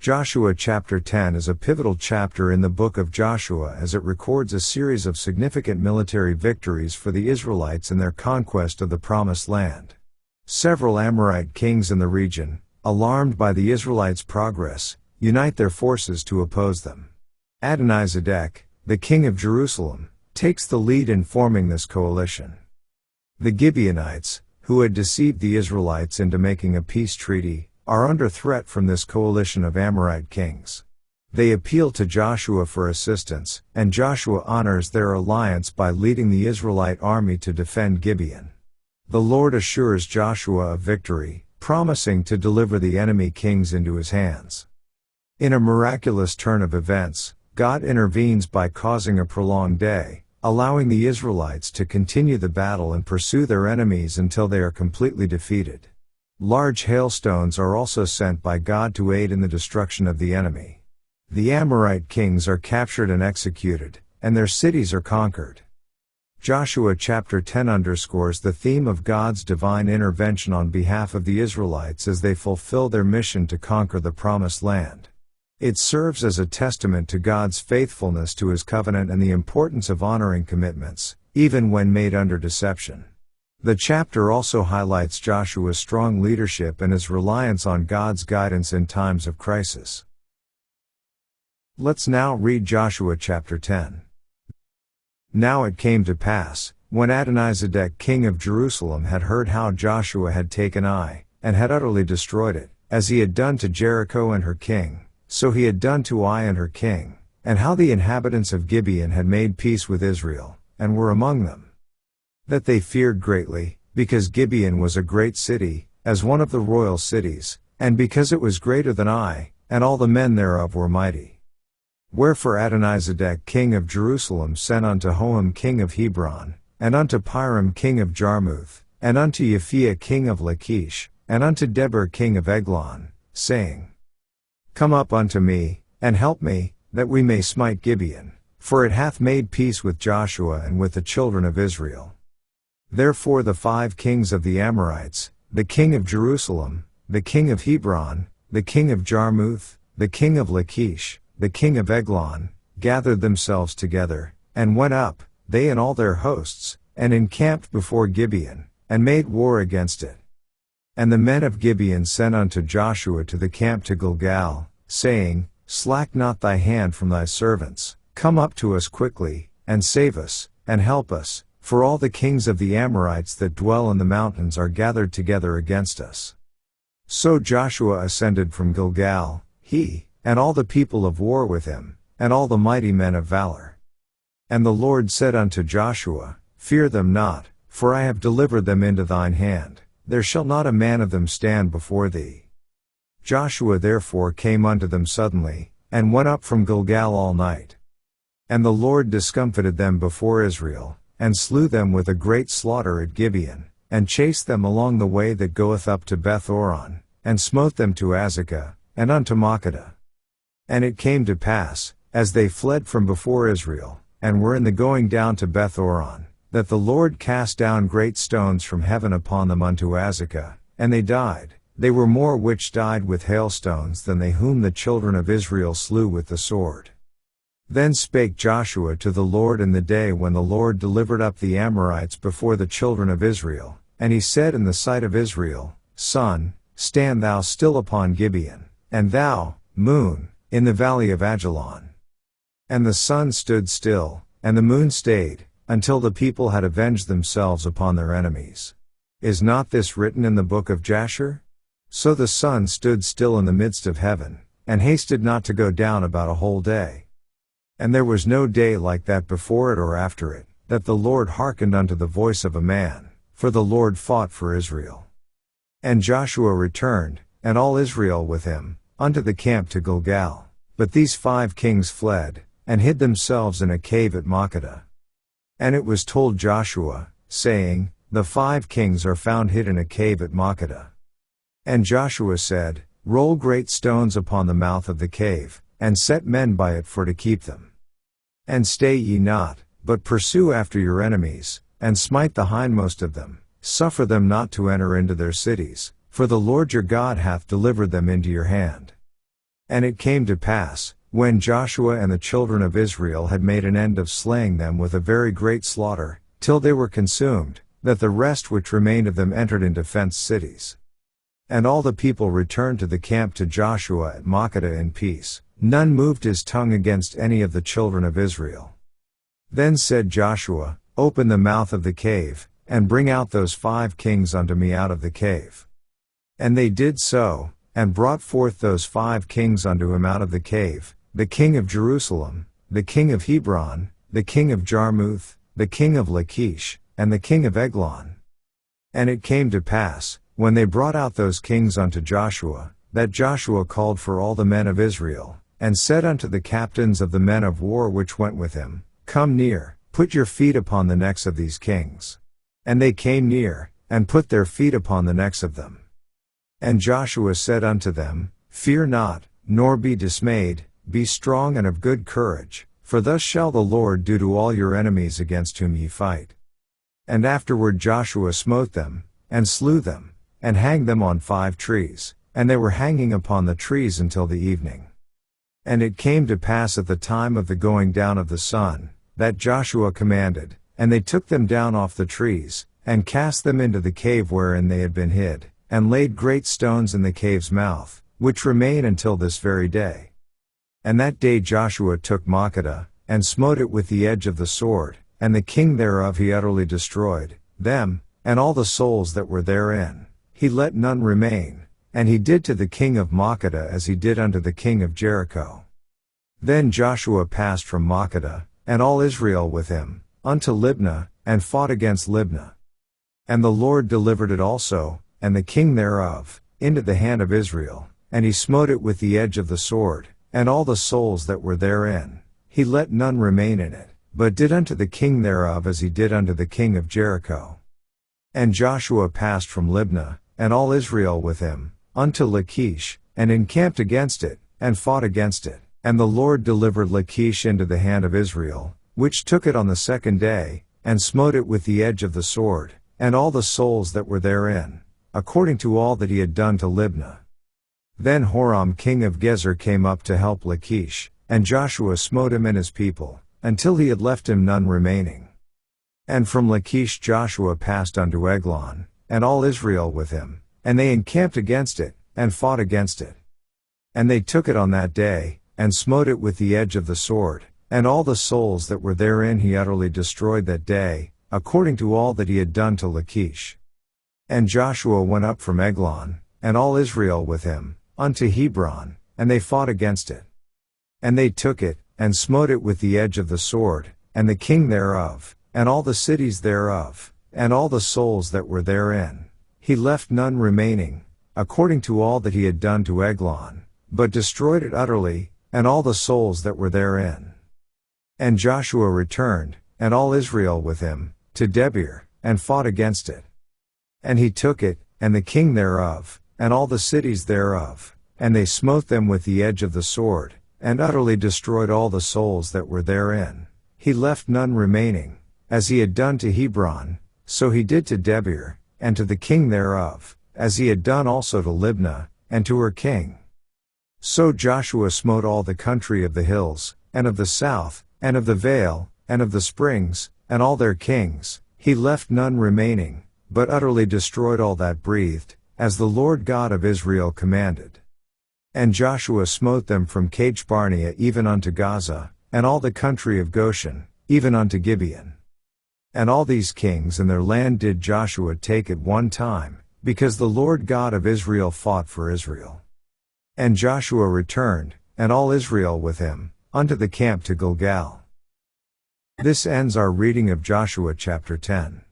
Joshua chapter 10 is a pivotal chapter in the book of Joshua as it records a series of significant military victories for the Israelites in their conquest of the Promised Land. Several Amorite kings in the region, alarmed by the Israelites' progress, unite their forces to oppose them. Adonizedek, the king of Jerusalem, takes the lead in forming this coalition. The Gibeonites, who had deceived the Israelites into making a peace treaty, are under threat from this coalition of Amorite kings. They appeal to Joshua for assistance, and Joshua honors their alliance by leading the Israelite army to defend Gibeon. The Lord assures Joshua of victory, promising to deliver the enemy kings into his hands. In a miraculous turn of events, God intervenes by causing a prolonged day, allowing the Israelites to continue the battle and pursue their enemies until they are completely defeated. Large hailstones are also sent by God to aid in the destruction of the enemy. The Amorite kings are captured and executed, and their cities are conquered. Joshua chapter 10 underscores the theme of God's divine intervention on behalf of the Israelites as they fulfill their mission to conquer the Promised Land. It serves as a testament to God's faithfulness to His covenant and the importance of honoring commitments, even when made under deception. The chapter also highlights Joshua's strong leadership and his reliance on God's guidance in times of crisis. Let's now read Joshua chapter 10. Now it came to pass, when Adonizedek king of Jerusalem had heard how Joshua had taken Ai, and had utterly destroyed it, as he had done to Jericho and her king, so he had done to Ai and her king, and how the inhabitants of Gibeon had made peace with Israel, and were among them. That they feared greatly, because Gibeon was a great city, as one of the royal cities, and because it was greater than Ai, and all the men thereof were mighty. Wherefore Adonizedek king of Jerusalem sent unto Hoham king of Hebron, and unto Piram king of Jarmuth, and unto Yaphiah king of Lachish, and unto Debir king of Eglon, saying, Come up unto me, and help me, that we may smite Gibeon, for it hath made peace with Joshua and with the children of Israel. Therefore the 5 kings of the Amorites, the king of Jerusalem, the king of Hebron, the king of Jarmuth, the king of Lachish, the king of Eglon, gathered themselves together, and went up, they and all their hosts, and encamped before Gibeon, and made war against it. And the men of Gibeon sent unto Joshua to the camp to Gilgal, saying, Slack not thy hand from thy servants, come up to us quickly, and save us, and help us, for all the kings of the Amorites that dwell in the mountains are gathered together against us. So Joshua ascended from Gilgal, he, and all the people of war with him, and all the mighty men of valor. And the Lord said unto Joshua, Fear them not, for I have delivered them into thine hand, there shall not a man of them stand before thee. Joshua therefore came unto them suddenly, and went up from Gilgal all night. And the Lord discomfited them before Israel, and slew them with a great slaughter at Gibeon, and chased them along the way that goeth up to Beth-oron, and smote them to Azekah, and unto Makkedah. And it came to pass, as they fled from before Israel, and were in the going down to Beth-oron, that the Lord cast down great stones from heaven upon them unto Azekah, and they died. They were more which died with hailstones than they whom the children of Israel slew with the sword. Then spake Joshua to the Lord in the day when the Lord delivered up the Amorites before the children of Israel, and he said in the sight of Israel, Sun, stand thou still upon Gibeon, and thou, moon, in the valley of Ajalon. And the sun stood still, and the moon stayed, until the people had avenged themselves upon their enemies. Is not this written in the book of Jasher? So the sun stood still in the midst of heaven, and hasted not to go down about a whole day. And there was no day like that before it or after it, that the Lord hearkened unto the voice of a man, for the Lord fought for Israel. And Joshua returned, and all Israel with him, unto the camp to Gilgal. But these 5 kings fled, and hid themselves in a cave at Makkedah. And it was told Joshua, saying, The 5 kings are found hid in a cave at Makkedah. And Joshua said, Roll great stones upon the mouth of the cave, and set men by it for to keep them. And stay ye not, but pursue after your enemies, and smite the hindmost of them, suffer them not to enter into their cities, for the Lord your God hath delivered them into your hand. And it came to pass, when Joshua and the children of Israel had made an end of slaying them with a very great slaughter, till they were consumed, that the rest which remained of them entered into fenced cities. And all the people returned to the camp to Joshua at Makkedah in peace, none moved his tongue against any of the children of Israel. Then said Joshua, Open the mouth of the cave, and bring out those 5 kings unto me out of the cave. And they did so, and brought forth those 5 kings unto him out of the cave, the king of Jerusalem, the king of Hebron, the king of Jarmuth, the king of Lachish, and the king of Eglon. And it came to pass, when they brought out those kings unto Joshua, that Joshua called for all the men of Israel, and said unto the captains of the men of war which went with him, Come near, put your feet upon the necks of these kings. And they came near, and put their feet upon the necks of them. And Joshua said unto them, Fear not, nor be dismayed, be strong and of good courage, for thus shall the Lord do to all your enemies against whom ye fight. And afterward Joshua smote them, and slew them, and hanged them on 5 trees, and they were hanging upon the trees until the evening. And it came to pass at the time of the going down of the sun, that Joshua commanded, and they took them down off the trees, and cast them into the cave wherein they had been hid, and laid great stones in the cave's mouth, which remain until this very day. And that day Joshua took Makkedah, and smote it with the edge of the sword, and the king thereof he utterly destroyed, them, and all the souls that were therein, he let none remain, and he did to the king of Makkedah as he did unto the king of Jericho. Then Joshua passed from Makkedah, and all Israel with him, unto Libnah, and fought against Libnah. And the Lord delivered it also, and the king thereof, into the hand of Israel, and he smote it with the edge of the sword, and all the souls that were therein, he let none remain in it, but did unto the king thereof as he did unto the king of Jericho. And Joshua passed from Libnah, and all Israel with him, unto Lachish, and encamped against it, and fought against it. And the Lord delivered Lachish into the hand of Israel, which took it on the 2nd day, and smote it with the edge of the sword, and all the souls that were therein, according to all that he had done to Libnah. Then Horam king of Gezer came up to help Lachish, and Joshua smote him and his people, until he had left him none remaining. And from Lachish Joshua passed unto Eglon, and all Israel with him, and they encamped against it, and fought against it. And they took it on that day, and smote it with the edge of the sword, and all the souls that were therein he utterly destroyed that day, according to all that he had done to Lachish. And Joshua went up from Eglon, and all Israel with him, unto Hebron, and they fought against it. And they took it, and smote it with the edge of the sword, and the king thereof, and all the cities thereof, and all the souls that were therein, he left none remaining, according to all that he had done to Eglon, but destroyed it utterly, and all the souls that were therein. And Joshua returned, and all Israel with him, to Debir, and fought against it. And he took it, and the king thereof, and all the cities thereof, and they smote them with the edge of the sword, and utterly destroyed all the souls that were therein. He left none remaining, as he had done to Hebron, so he did to Debir, and to the king thereof, as he had done also to Libnah, and to her king. So Joshua smote all the country of the hills, and of the south, and of the vale, and of the springs, and all their kings, he left none remaining, but utterly destroyed all that breathed, as the Lord God of Israel commanded. And Joshua smote them from Kadesh Barnea even unto Gaza, and all the country of Goshen, even unto Gibeon. And all these kings and their land did Joshua take at one time, because the Lord God of Israel fought for Israel. And Joshua returned, and all Israel with him, unto the camp to Gilgal. This ends our reading of Joshua chapter 10.